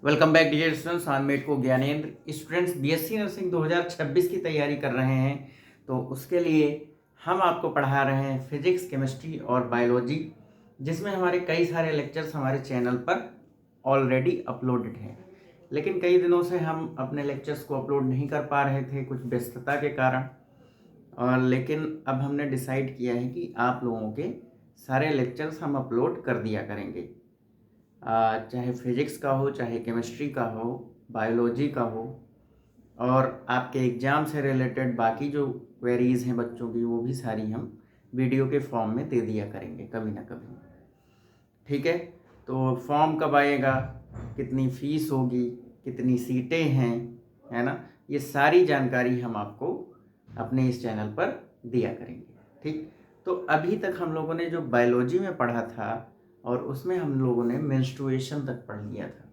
Welcome back dear students. मेट को Gyanendra. Students BSc nursing 2026 की तैयारी कर रहे हैं, तो उसके लिए हम आपको पढ़ा रहे हैं फिजिक्स, केमिस्ट्री और बायोलॉजी, जिसमें हमारे कई सारे लेक्चर्स हमारे चैनल पर ऑलरेडी अपलोडेड हैं। लेकिन कई दिनों से हम अपने लेक्चर्स को अपलोड नहीं कर पा रहे थे, कुछ व्यस्तता के कारण। और लेकिन अब हमने डिसाइड किया है कि आप लोगों के सारे लेक्चर्स हम अपलोड कर दिया करेंगे, चाहे फिजिक्स का हो, चाहे केमिस्ट्री का हो, बायोलॉजी का हो, और आपके एग्ज़ाम से रिलेटेड बाकी जो क्वेरीज़ हैं बच्चों की, वो भी सारी हम वीडियो के फॉर्म में दे दिया करेंगे कभी ना कभी। ठीक है, तो फॉर्म कब आएगा, कितनी फ़ीस होगी, कितनी सीटें हैं, है ना, ये सारी जानकारी हम आपको अपने इस चैनल पर दिया करेंगे। ठीक, तो अभी तक हम लोगों ने जो बायोलॉजी में पढ़ा था, और उसमें हम लोगों ने मेंस्ट्रुएशन तक पढ़ लिया था,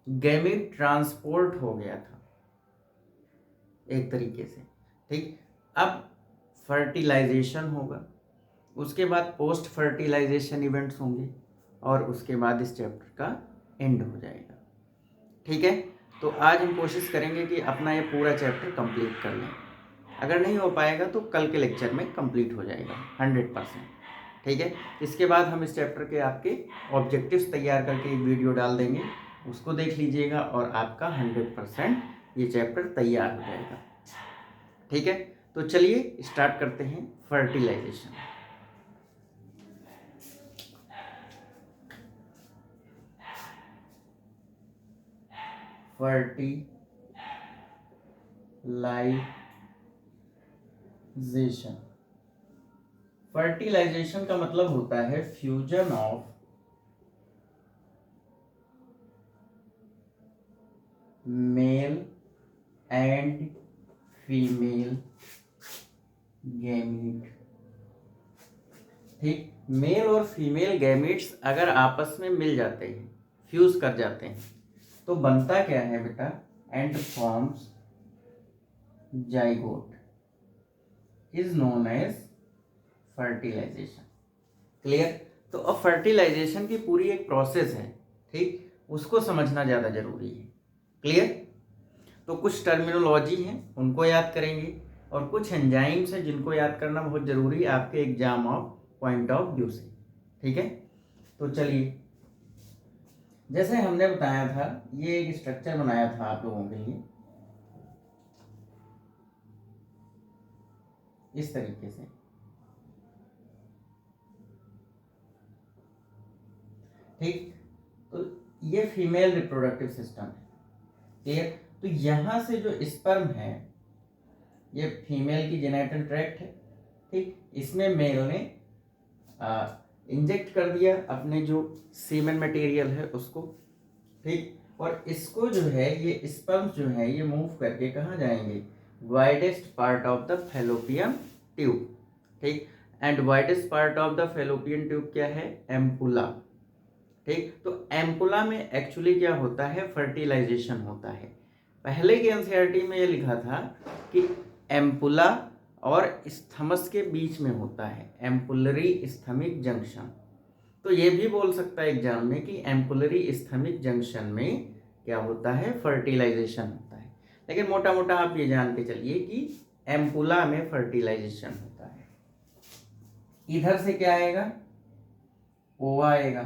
गैमेट ट्रांसपोर्ट हो गया था एक तरीके से। ठीक, अब फर्टिलाइजेशन होगा, उसके बाद पोस्ट फर्टिलाइजेशन इवेंट्स होंगे, और उसके बाद इस चैप्टर का एंड हो जाएगा। ठीक है, तो आज हम कोशिश करेंगे कि अपना ये पूरा चैप्टर कंप्लीट कर लें। अगर नहीं हो पाएगा तो कल के लेक्चर में कंप्लीट हो जाएगा 100%। ठीक है, इसके बाद हम इस चैप्टर के आपके ऑब्जेक्टिव्स तैयार करके एक वीडियो डाल देंगे, उसको देख लीजिएगा और आपका 100% ये चैप्टर तैयार हो जाएगा। ठीक है, तो चलिए स्टार्ट करते हैं फर्टिलाइजेशन। फर्टिलाइजेशन, फर्टिलाइजेशन का मतलब होता है fusion of male and female gamete. ठीक, मेल और फीमेल गैमीट्स अगर आपस में मिल जाते हैं, फ्यूज कर जाते हैं, तो बनता क्या है बेटा, and forms zygote, is known as fertilisation. Clear? तो अब फर्टिलाइजेशन की पूरी एक प्रोसेस है, ठीक, उसको समझना ज़्यादा जरूरी है। क्लियर? तो कुछ टर्मिनोलॉजी हैं उनको याद करेंगे, और कुछ एंजाइम्स हैं जिनको याद करना बहुत ज़रूरी है आपके exam of point of view से। ठीक है, तो चलिए, जैसे हमने बताया था, ये एक स्ट्रक्चर बनाया था आप लोगों के लिए इस तरीके से। ठीक, तो ये फीमेल रिप्रोडक्टिव सिस्टम है। क्लियर? तो यहां से जो स्पर्म है, ये फीमेल की जेनेटल ट्रैक्ट है। ठीक, इसमें मेल ने इंजेक्ट कर दिया अपने जो सीमेन मटेरियल है उसको। ठीक, और इसको जो है, ये स्पर्म्स जो है, ये मूव करके कहाँ जाएंगे, widest part of the fallopian tube. ठीक, and widest part of the fallopian tube क्या है, एम्पुला। ठीक, तो एम्पुला में एक्चुअली क्या होता है, फर्टिलाइजेशन होता है। पहले की एनसीईआरटी में ये लिखा था कि एम्पुला और स्थमस के बीच में होता है, एम्पुलरी स्थमिक जंक्शन। तो ये भी बोल सकता है एग्जाम में कि एम्पुलरी स्थमिक जंक्शन में क्या होता है, फर्टिलाइजेशन होता है। लेकिन मोटा मोटा आप ये जान के चलिए कि एम्पुला में फर्टिलाइजेशन होता है। इधर से क्या आएगा, ओवा आएगा।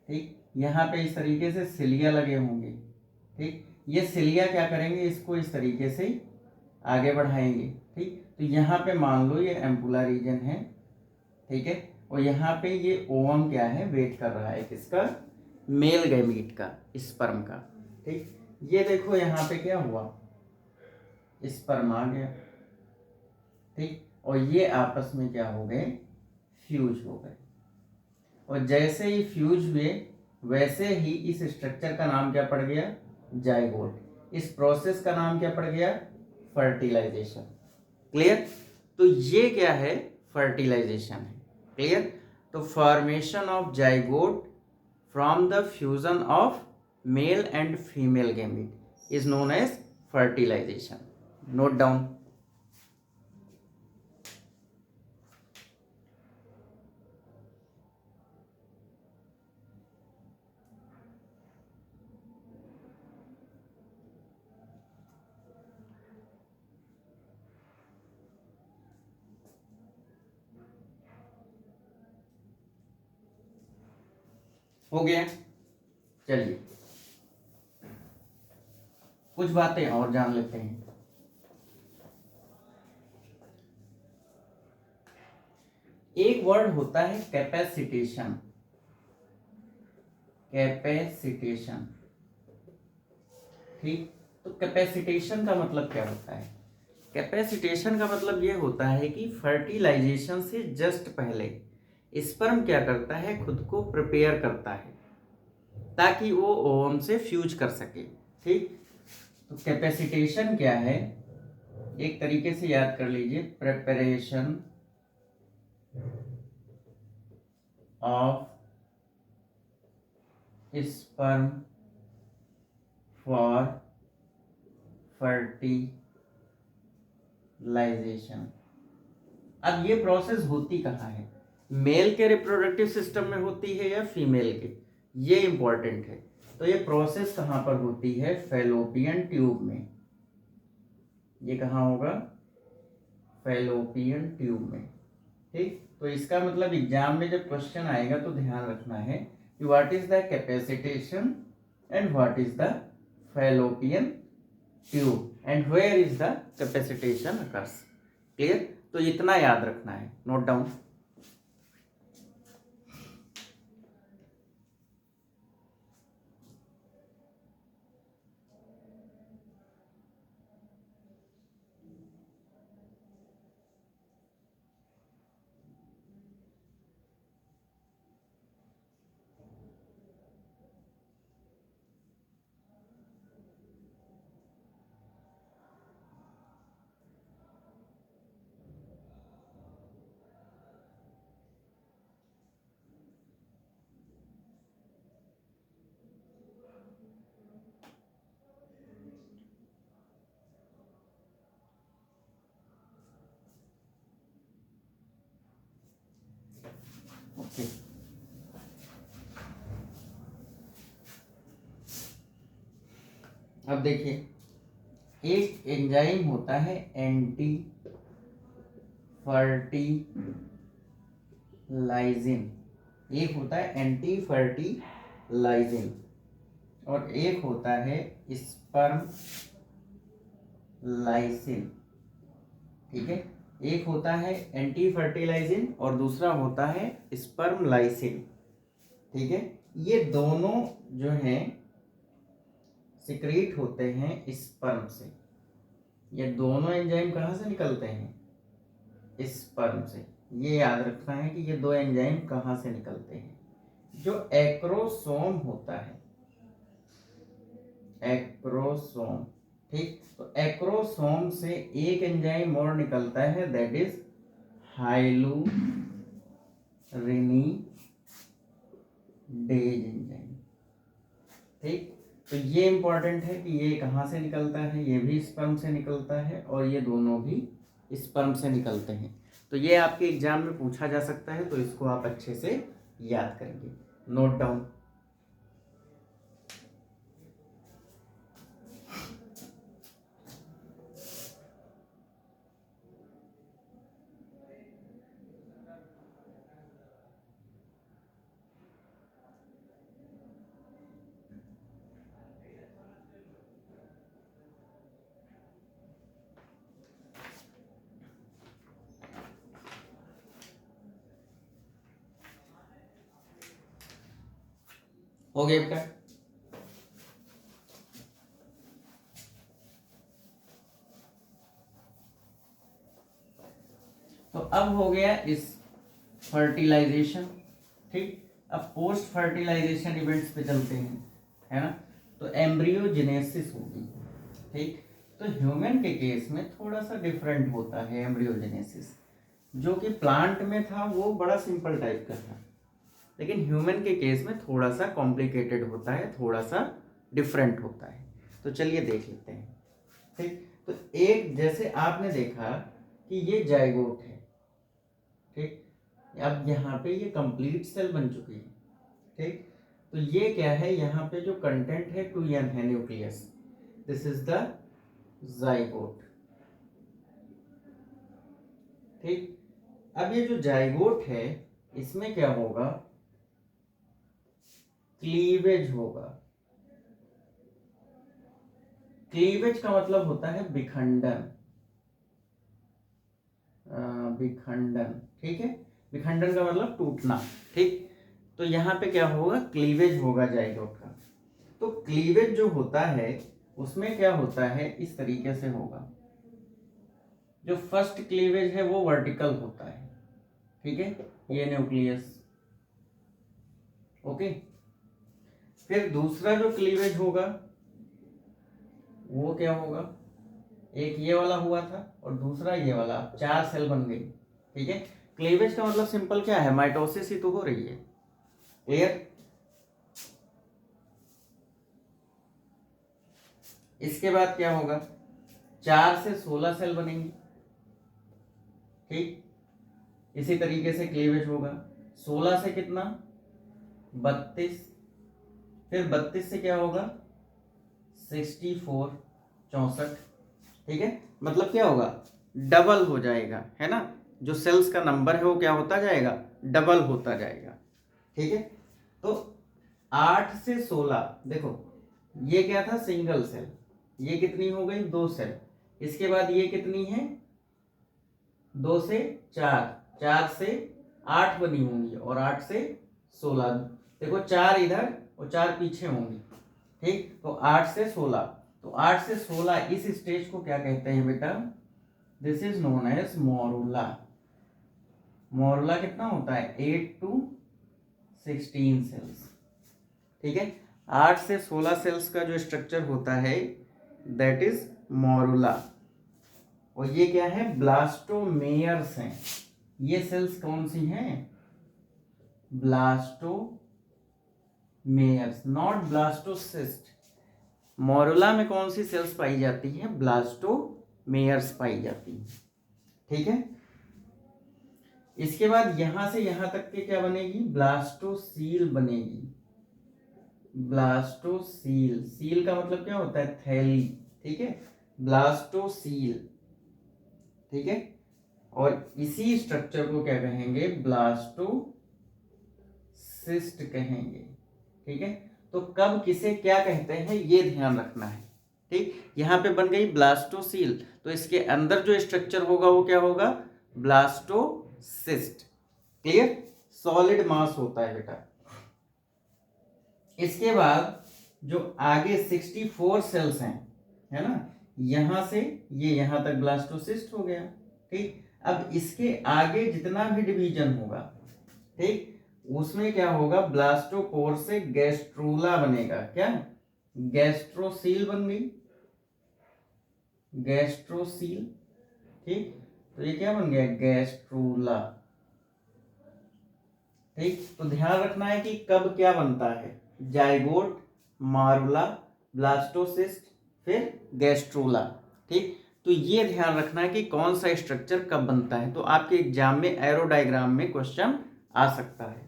ठीक, यहाँ पे इस तरीके से सिलिया लगे होंगे। ठीक, ये सिलिया क्या करेंगे, इसको इस तरीके से आगे बढ़ाएंगे। ठीक, तो यहाँ पे मान लो ये एम्पुला रीजन है। ठीक है, और यहाँ पे ये ओवम क्या है, वेट कर रहा है किसका, मेल गैमीट का, स्पर्म का। ठीक, ये देखो यहाँ पे क्या हुआ, स्पर्म आ गया। ठीक, और ये आपस में क्या हो गए, फ्यूज हो गए। और जैसे ही फ्यूज हुए, वैसे ही इस स्ट्रक्चर का नाम क्या पड़ गया, जाइगोट। इस प्रोसेस का नाम क्या पड़ गया, फर्टिलाइजेशन। क्लियर? तो ये क्या है, फर्टिलाइजेशन है। क्लियर? तो formation of zygote from the fusion of male and female gamete is known as fertilisation. Note down. हो गया। चलिए कुछ बातें और जान लेते हैं। एक वर्ड होता है कैपेसिटेशन। कैपेसिटेशन, ठीक। तो कैपेसिटेशन का मतलब क्या होता है? कैपेसिटेशन का मतलब ये होता है कि फर्टिलाइजेशन से जस्ट पहले स्पर्म क्या करता है, खुद को प्रिपेयर करता है ताकि वो ओवम से फ्यूज कर सके, ठीक। तो कैपेसिटेशन क्या है, एक तरीके से याद कर लीजिए, preparation of sperm for fertilisation. अब ये प्रोसेस होती कहाँ है, मेल के रिप्रोडक्टिव सिस्टम में होती है या फीमेल के, ये इंपॉर्टेंट है। तो ये प्रोसेस कहाँ पर होती है, फैलोपियन ट्यूब में। ये कहाँ होगा, फैलोपियन ट्यूब में, ठीक। तो इसका मतलब एग्जाम में जब क्वेश्चन आएगा तो ध्यान रखना है कि what is the capacitation and what is the fallopian tube and where is the capacitation occurs. Clear? तो इतना याद रखना है, नोट डाउन। ओके, अब देखिए एक एंजाइम होता है एंटी फर्टिलाइजिन, एक होता है एंटी फर्टिलाइजिन और एक होता है स्पर्म लाइसिन, ठीक है। एक होता है एंटी फर्टिलाइजिन और दूसरा होता है स्पर्म लाइसिन, ठीक है। ये दोनों जो हैं सिक्रीट होते हैं स्पर्म से। ये दोनों एंजाइम कहाँ से निकलते हैं, स्पर्म से। ये याद रखना है कि ये दो एंजाइम कहाँ से निकलते हैं, जो एक्रोसोम होता है, एक्रोसोम, ठीक। तो एक्रोसोम से एक एंजाइम और निकलता है, दैट इज हाइलुरिनीडेज एंजाइम, ठीक। तो ये इंपॉर्टेंट है कि ये कहाँ से निकलता है, ये भी स्पर्म से निकलता है और ये दोनों भी स्पर्म से निकलते हैं। तो ये आपके एग्जाम में पूछा जा सकता है, तो इसको आप अच्छे से याद करेंगे, नोट डाउन। हो गया बेटा? तो अब हो गया इस फर्टिलाइजेशन, ठीक। अब पोस्ट फर्टिलाइजेशन इवेंट्स पे चलते हैं, है ना। तो एम्ब्रियोजेनेसिस होगी, ठीक। तो ह्यूमन के केस में थोड़ा सा डिफरेंट होता है एम्ब्रियोजेनेसिस। जो कि प्लांट में था वो बड़ा सिंपल टाइप का था, लेकिन ह्यूमन के केस में थोड़ा सा कॉम्प्लिकेटेड होता है, थोड़ा सा डिफरेंट होता है। तो चलिए देख लेते हैं, ठीक। तो एक जैसे आपने देखा कि ये जाइगोट है, ठीक। अब यहाँ पे ये कंप्लीट सेल बन चुकी है, ठीक। तो ये क्या है, यहाँ पे जो कंटेंट है 2n है, nucleus, this is the zygote, ठीक। अब ये जो जाइगोट है इसमें क्या होगा, क्लीवेज होगा। क्लीवेज का मतलब होता है विखंडन, विखंडन, ठीक है। विखंडन का मतलब टूटना, ठीक। तो यहाँ पे क्या होगा, क्लीवेज होगा जाइगोट का। तो क्लीवेज जो होता है उसमें क्या होता है, इस तरीके से होगा। जो फर्स्ट क्लीवेज है वो वर्टिकल होता है, ठीक है, ये न्यूक्लियस, ओके। फिर दूसरा जो क्लीवेज होगा वो क्या होगा, एक ये वाला हुआ था और दूसरा ये वाला, 4 सेल बन गई, ठीक है। क्लीवेज का मतलब सिंपल क्या है, माइटोसिस ही तो हो रही है, क्लियर। इसके बाद क्या होगा, 4 से 16 सेल बनेंगी, ठीक। इसी तरीके से क्लीवेज होगा, 16 से कितना, 32, फिर 32 से क्या होगा, 64, 64, ठीक है। मतलब क्या होगा, डबल हो जाएगा, है ना। जो सेल्स का नंबर है वो क्या होता जाएगा, डबल होता जाएगा, ठीक है। तो 8 से 16, देखो ये क्या था, सिंगल सेल, ये कितनी हो गई, 2 सेल। इसके बाद ये कितनी है, 2 से 4, 4 से 8 बनी होंगी और 8 से 16, देखो 4 इधर और 4 पीछे होंगी, ठीक। तो 8 से 16, तो 8 से 16 इस स्टेज को क्या कहते हैं बेटा, this is known as morula. Morula कितना होता है, 8 to 16 सेल्स, ठीक है। 8 से 16 सेल्स का जो स्ट्रक्चर होता है दैट इज मोरुला। और ये क्या है, ब्लास्टोमेयर्स हैं। ये सेल्स कौन सी हैं, ब्लास्टोमेयर्स, नॉट ब्लास्टोसिस्ट। मोरुला में कौन सी सेल्स पाई जाती है, ब्लास्टोमेयर्स पाई जाती है, ठीक है। इसके बाद यहां से यहां तक के क्या बनेगी, ब्लास्टोसील बनेगी। ब्लास्टोसील, सील का मतलब क्या होता है, थैली, ठीक है, ब्लास्टोसील, ठीक है। और इसी स्ट्रक्चर को क्या कहेंगे, ब्लास्टोसिस्ट कहेंगे, ठीक है। तो कब किसे क्या कहते हैं ये ध्यान रखना है, ठीक। यहां पे बन गई ब्लास्टोसील, तो इसके अंदर जो स्ट्रक्चर होगा वो क्या होगा, ब्लास्टोसिस्ट, क्लियर। सॉलिड मास होता है बेटा। इसके बाद जो आगे 64 सेल्स हैं, है ना, यहां से ये यहां तक ब्लास्टोसिस्ट हो गया, ठीक। अब इसके आगे जितना भी डिवीजन होगा, ठीक, उसमें क्या होगा, ब्लास्टोपोर से गैस्ट्रूला बनेगा, क्या, गैस्ट्रोसील बन गई, गैस्ट्रोसील, ठीक। तो ये क्या बन गया, गैस्ट्रूला, ठीक। तो ध्यान रखना है कि कब क्या बनता है, जाइगोट, मारुला, ब्लास्टोसिस्ट, फिर गैस्ट्रूला, ठीक। तो ये ध्यान रखना है कि कौन सा स्ट्रक्चर कब बनता है। तो आपके एग्जाम में एरो डायग्राम में क्वेश्चन आ सकता है,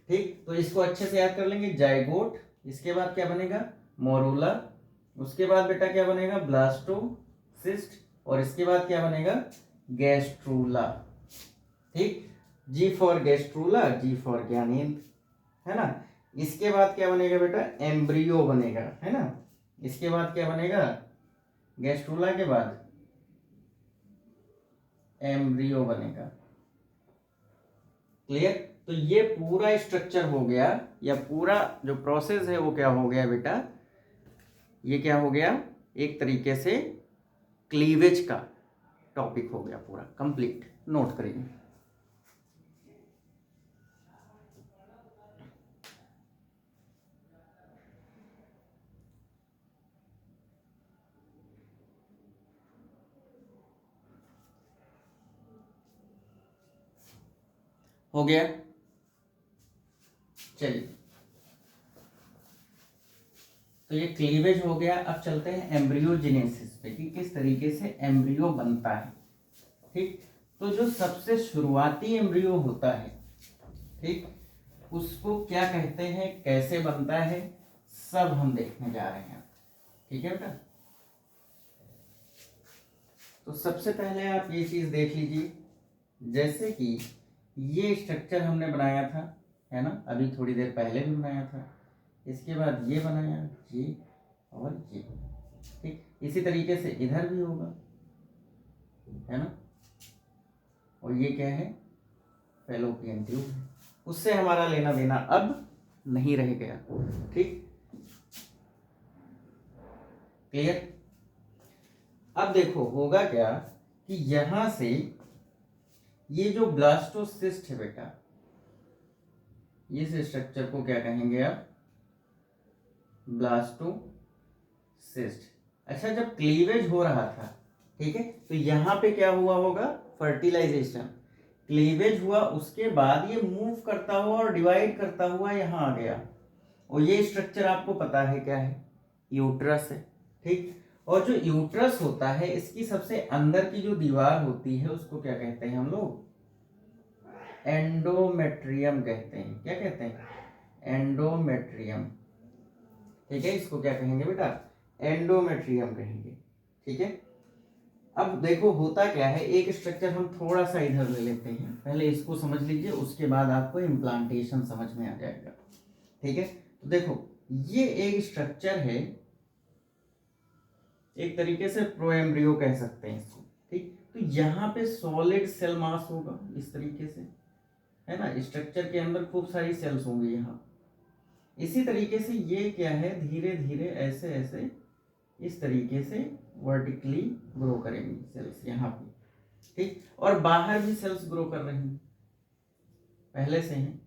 ठीक। तो इसको अच्छे से याद कर लेंगे, जाइगोट, इसके बाद क्या बनेगा, मोरुला, उसके बाद बेटा क्या बनेगा, ब्लास्टोसिस्ट, और इसके बाद क्या बनेगा, गैस्ट्रूला, ठीक। G for gastrula, G for Gyanendra, है ना। इसके बाद क्या बनेगा बेटा, एम्ब्रियो बनेगा, है ना। इसके बाद क्या बनेगा, गैस्ट्रूला के बाद एम्ब्रियो बनेगा, क्लियर। तो ये पूरा स्ट्रक्चर हो गया, या पूरा जो प्रोसेस है वो क्या हो गया बेटा, ये क्या हो गया, एक तरीके से क्लीवेज का टॉपिक हो गया पूरा कंप्लीट। नोट करिए, हो गया। चलिए, तो ये क्लीवेज हो गया। अब चलते हैं एम्ब्रियोजेनेसिस पे कि किस तरीके से एम्ब्रियो बनता है, ठीक। तो जो सबसे शुरुआती एम्ब्रियो होता है, ठीक, उसको क्या कहते हैं, कैसे बनता है, सब हम देखने जा रहे हैं, ठीक है बेटा। तो सबसे पहले आप ये चीज देख लीजिए, जैसे कि ये स्ट्रक्चर हमने बनाया था, है ना, अभी थोड़ी देर पहले भी बनाया था। इसके बाद ये बनाया ये और ये, ठीक। इसी तरीके से इधर भी होगा, है ना। और ये क्या है, फैलोपियन ट्यूब है। उससे हमारा लेना देना अब नहीं रह गया, ठीक, क्लियर। अब देखो होगा क्या कि यहां से ये जो ब्लास्टोसिस्ट है बेटा, इस स्ट्रक्चर को क्या कहेंगे आप, ब्लास्टोसिस्ट। अच्छा, जब क्लीवेज हो रहा था, ठीक है, तो यहाँ पे क्या हुआ होगा, फर्टिलाइजेशन, क्लीवेज हुआ, उसके बाद ये मूव करता हुआ और डिवाइड करता हुआ यहाँ आ गया। और ये स्ट्रक्चर आपको पता है क्या है, यूट्रस है, ठीक। और जो यूट्रस होता है, इसकी सबसे अंदर की जो दीवार होती है उसको क्या कहते हैं हम लोग, एंडोमेट्रियम कहते हैं। क्या कहते हैं, एंडोमेट्रियम, ठीक है। इसको क्या कहेंगे बेटा, एंडोमेट्रियम कहेंगे, ठीक है। अब देखो होता क्या है, एक स्ट्रक्चर हम थोड़ा सा इधर ले लेते हैं, पहले इसको समझ लीजिए, उसके बाद आपको इम्प्लांटेशन समझ में आ जाएगा, ठीक है। तो देखो ये एक स्ट्रक्चर है, एक तरीके से प्रोएम्ब्रियो कह सकते हैं इसको, ठीक। तो यहाँ पे सॉलिड सेल मास होगा इस तरीके से, है ना, स्ट्रक्चर के अंदर खूब सारी सेल्स होंगी यहाँ। इसी तरीके से ये क्या है, धीरे धीरे ऐसे ऐसे इस तरीके से वर्टिकली ग्रो करेंगी सेल्स यहाँ पे, ठीक। और बाहर भी सेल्स ग्रो कर रही हैं पहले से हैं,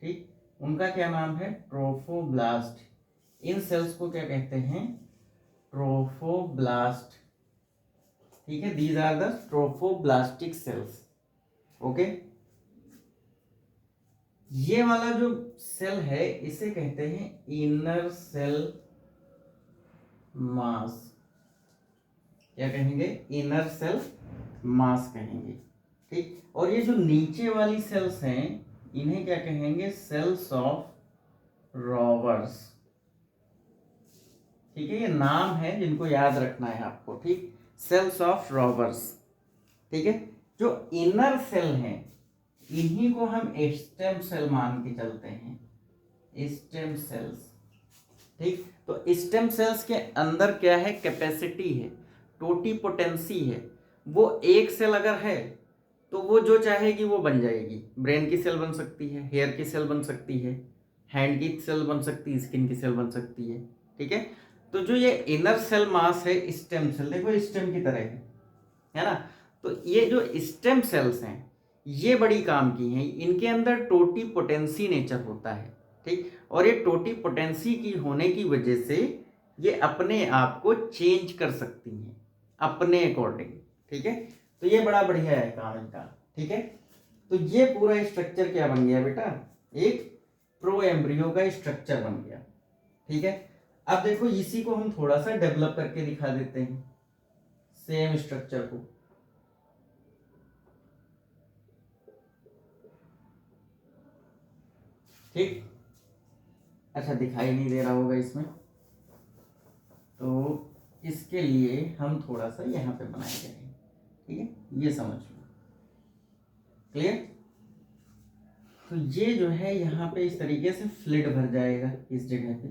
ठीक। उनका क्या नाम है, ट्रोफोब्लास्ट। इन सेल्स को क्या कहते हैं, ट्रोफोब्लास्ट, ठीक है। These are the trophoblastic cells, okay. ये वाला जो सेल है इसे कहते हैं इनर सेल मास। क्या कहेंगे, इनर सेल मास कहेंगे, ठीक। और ये जो नीचे वाली सेल्स हैं इन्हें क्या कहेंगे, सेल्स ऑफ रॉवर्स, ठीक है। ये नाम है जिनको याद रखना है आपको, ठीक, सेल्स ऑफ रॉवर्स, ठीक है। जो इनर सेल हैं इन्हीं को हम स्टेम सेल मान के चलते हैं, स्टेम सेल्स, ठीक। तो स्टेम सेल्स के अंदर क्या है, कैपेसिटी है, टोटीपोटेंसी है। वो एक सेल अगर है तो वो जो चाहेगी वो बन जाएगी, ब्रेन की सेल बन सकती है, हेयर की सेल बन सकती है, हैंड की सेल बन सकती है, स्किन की सेल बन सकती है, ठीक है। तो जो ये इनर सेल मास है, स्टेम सेल, देखो स्टेम की तरह है ना। तो ये जो स्टेम सेल्स हैं ये बड़ी काम की हैं, इनके अंदर टोटीपोटेंसी नेचर होता है, ठीक। और ये टोटीपोटेंसी की होने की वजह से ये अपने आप को चेंज कर सकती हैं अपने अकॉर्डिंग, ठीक है। तो ये बड़ा बढ़िया है काम इनका, ठीक है। तो ये पूरा स्ट्रक्चर क्या बन गया बेटा, एक प्रो एम्ब्रियो का स्ट्रक्चर बन गया, ठीक है। अब देखो इसी को हम थोड़ा सा डेवलप करके दिखा देते हैं, सेम स्ट्रक्चर को, ठीक। अच्छा, दिखाई नहीं दे रहा होगा इसमें, तो इसके लिए हम थोड़ा सा यहाँ पे बनाए गए हैं, ठीक है, ये समझ लो, क्लियर। तो ये जो है यहाँ पे इस तरीके से फ्लूइड भर जाएगा इस जगह पे,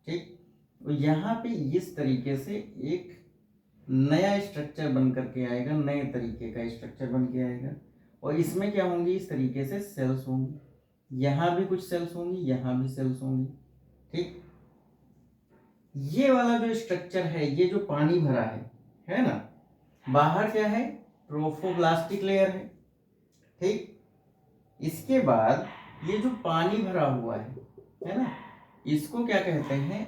ठीक। तो यहाँ पे इस तरीके से एक नया स्ट्रक्चर बन करके आएगा, नए तरीके का स्ट्रक्चर बन के आएगा। और इसमें क्या होंगी, इस तरीके से सेल्स होंगी, यहाँ भी कुछ सेल्स होंगी, यहाँ भी सेल्स होंगी, ठीक। ये वाला जो स्ट्रक्चर है, ये जो पानी भरा है ना, बाहर क्या है, ट्रोफोब्लास्टिक लेयर है, ठीक। इसके बाद ये जो पानी भरा हुआ है ना, इसको क्या कहते हैं,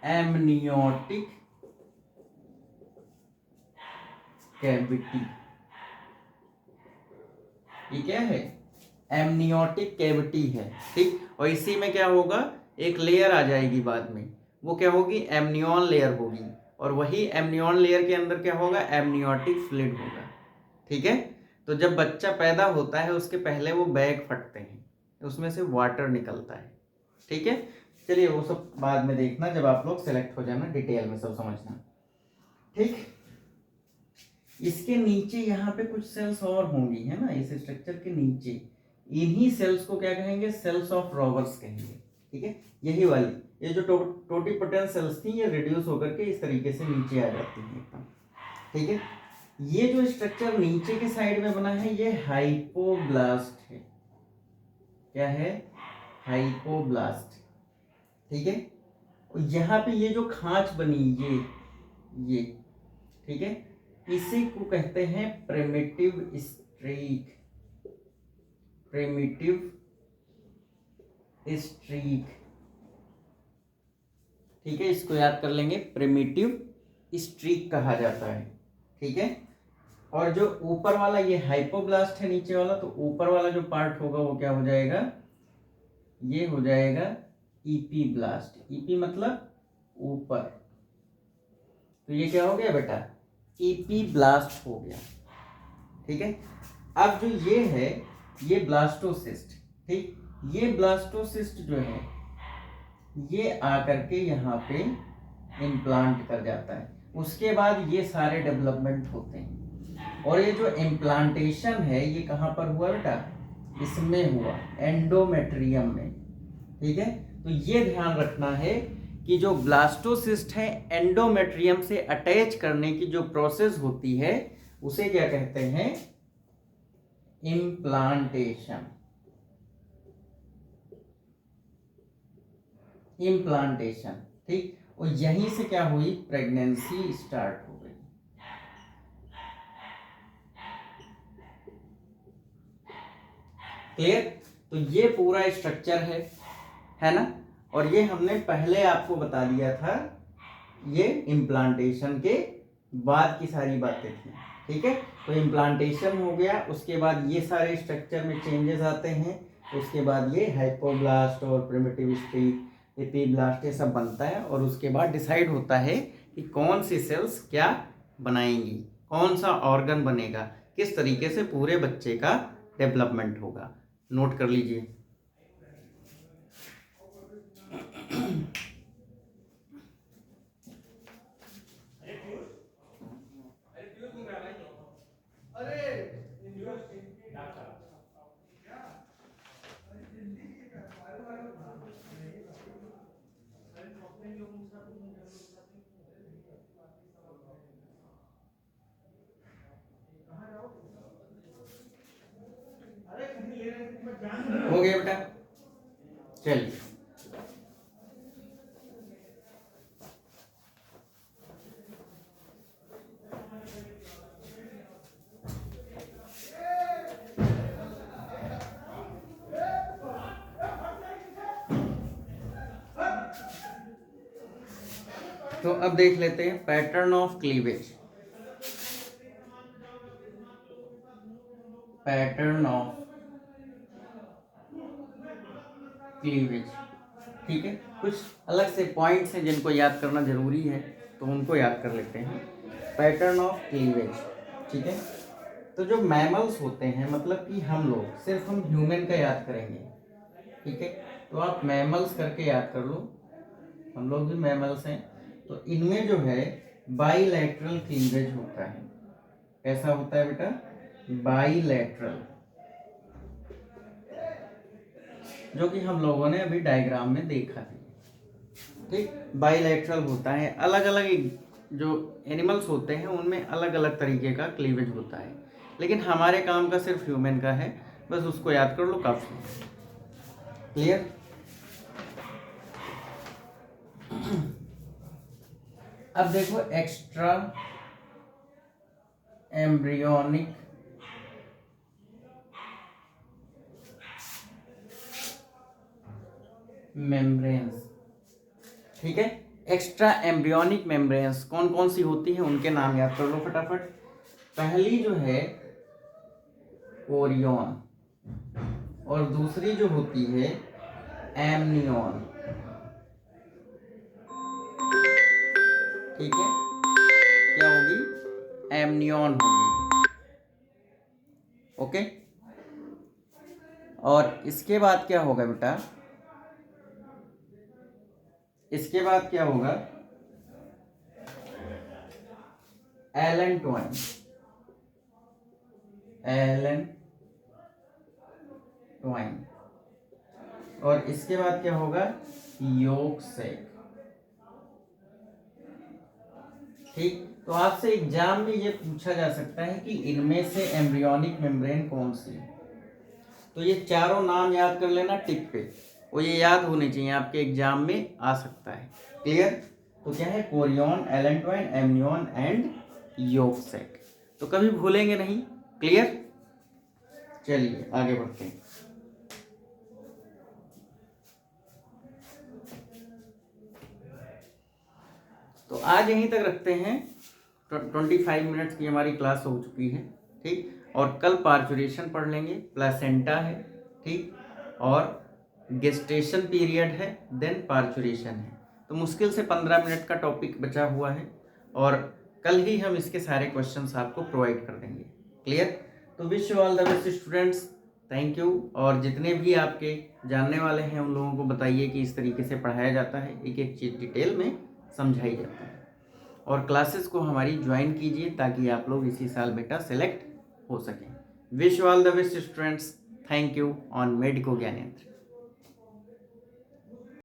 एमनियोटिक कैविटी। ये क्या है, एमनियोटिक कैविटी है, ठीक। और इसी में क्या होगा, एक लेयर आ जाएगी बाद में, वो क्या होगी, एमनियॉन लेयर होगी। और वही एमनियॉन लेयर के अंदर क्या होगा, एमनियोटिक फ्लूइड होगा, ठीक है। तो जब बच्चा पैदा होता है उसके पहले वो बैग फटते हैं, उसमें से वाटर निकलता है, ठीक है। चलिए वो सब बाद में देखना, जब आप लोग सेलेक्ट हो जाना, डिटेल में सब समझना, ठीक। इसके नीचे यहाँ पे कुछ सेल्स और होंगी, है ना, इस स्ट्रक्चर के नीचे, इन्हीं सेल्स को क्या कहेंगे, सेल्स ऑफ रॉवर्स कहेंगे, ठीक है, यही वाली ये जो टोटिपोटेंट सेल्स थी ये रिड्यूस होकर के इस तरीके से नीचे आ जाती हैं एकदम। ठीक है, ये जो स्ट्रक्चर नीचे के साइड में बना है ये हाइपोब्लास्ट है। क्या है? हाइपोब्लास्ट। ठीक है, और यहाँ पे ये जो खांच बनी ये ठीक है, इसी को कहते हैं प्रिमिटिव स्ट्रीक। Primitive streak. ठीक है, इसको याद कर लेंगे, प्रिमिटिव स्ट्रीक कहा जाता है। ठीक है, और जो ऊपर वाला ये हाइपोब्लास्ट है नीचे वाला, तो ऊपर वाला जो पार्ट होगा वो क्या हो जाएगा? ये हो जाएगा ईपी ब्लास्ट। ईपी मतलब ऊपर, तो ये क्या हो गया बेटा? ईपी ब्लास्ट हो गया। ठीक है, अब जो ये है ये ब्लास्टोसिस्ट। ठीक, ये ब्लास्टोसिस्ट जो है ये आकर के यहाँ पे इम्प्लांट कर जाता है। उसके बाद ये सारे डेवलपमेंट होते हैं, और ये जो इम्प्लांटेशन है ये कहाँ पर हुआ बेटा? इसमें हुआ, एंडोमेट्रियम में। ठीक है, तो ये ध्यान रखना है कि जो ब्लास्टोसिस्ट है एंडोमेट्रियम से अटैच करने की जो प्रोसेस होती है उसे क्या कहते हैं? इम्प्लांटेशन। इम्प्लांटेशन। ठीक, और यहीं से क्या हुई? प्रेगनेंसी स्टार्ट हो गई। क्लियर? तो ये पूरा स्ट्रक्चर है ना, और ये हमने पहले आपको बता दिया था, ये इम्प्लांटेशन के बाद की सारी बातें थी। ठीक है, तो इम्प्लांटेशन हो गया, उसके बाद ये सारे स्ट्रक्चर में चेंजेस आते हैं, उसके बाद ये हाइपोब्लास्ट और प्रिमिटिव स्ट्रीक, एपीब्लास्ट, ये सब बनता है, और उसके बाद डिसाइड होता है कि कौन सी सेल्स क्या बनाएंगी, कौन सा ऑर्गन बनेगा, किस तरीके से पूरे बच्चे का डेवलपमेंट होगा। नोट कर लीजिए। हो गया बेटा? चलिए, तो अब देख लेते हैं pattern of cleavage. Pattern of cleavage. ठीक है, कुछ अलग से पॉइंट्स हैं जिनको याद करना जरूरी है, तो उनको याद कर लेते हैं। Pattern of cleavage. ठीक है, तो जो मैमल्स होते हैं, मतलब कि हम लोग सिर्फ हम ह्यूमन का याद करेंगे। ठीक है, तो आप मैमल्स करके याद कर लो, हम लोग भी मैमल्स हैं। तो इनमें जो है बाईलैटरल क्लीवेज होता है। कैसा होता है बेटा? बाईलैटरल, जो कि हम लोगों ने अभी डायग्राम में देखा है। ठीक, बाईलैटरल होता है। अलग अलग जो एनिमल्स होते हैं उनमें अलग अलग तरीके का क्लीवेज होता है, लेकिन हमारे काम का सिर्फ ह्यूमन का है, बस उसको याद कर लो, काफी। क्लियर? अब देखो एक्स्ट्रा एम्ब्रियोनिक मेम्ब्रेन्स। ठीक है, एक्स्ट्रा एम्ब्रियोनिक मेम्ब्रेन्स कौन कौन सी होती हैं उनके नाम याद कर लो फटाफट। पहली जो है ओरियन, और दूसरी जो होती है एमनियन। ठीक है, क्या होगी? एमनियन होगी। ओके, और इसके बाद क्या होगा बेटा? इसके बाद क्या होगा? एलन ट्वाइन। एलन ट्वाइन। और इसके बाद क्या होगा, yolk sac। ठीक, तो आपसे एग्जाम में ये पूछा जा सकता है कि इनमें से एम्ब्रियोनिक मेम्ब्रेन कौन सी है। तो ये चारों नाम याद कर लेना टिक पे, और ये याद होने चाहिए, आपके एग्जाम में आ सकता है। क्लियर? तो क्या है, Korean, allantoin, amnion and yolk sac। तो कभी भूलेंगे नहीं। क्लियर? चलिए आगे बढ़ते हैं। तो आज यहीं तक रखते हैं। 25 मिनट्स की हमारी क्लास हो चुकी है। ठीक, और कल पार्चुरेशन पढ़ लेंगे, प्लेसेंटा है, ठीक, और गेस्टेशन पीरियड है, देन पार्चुरेशन है। तो मुश्किल से 15 मिनट का टॉपिक बचा हुआ है, और कल ही हम इसके सारे क्वेश्चंस आपको प्रोवाइड कर देंगे। क्लियर? तो wish you all the best students, thank you. और जितने भी आपके जानने वाले हैं उन लोगों को बताइए कि इस तरीके से पढ़ाया जाता है, एक एक चीज़ डिटेल में समझाई जाती है। और क्लासेस को हमारी ज्वाइन कीजिए ताकि आप लोग इसी साल बेटा सेलेक्ट हो सकें। Wish you all the best students, thank you on medico Gyanendra.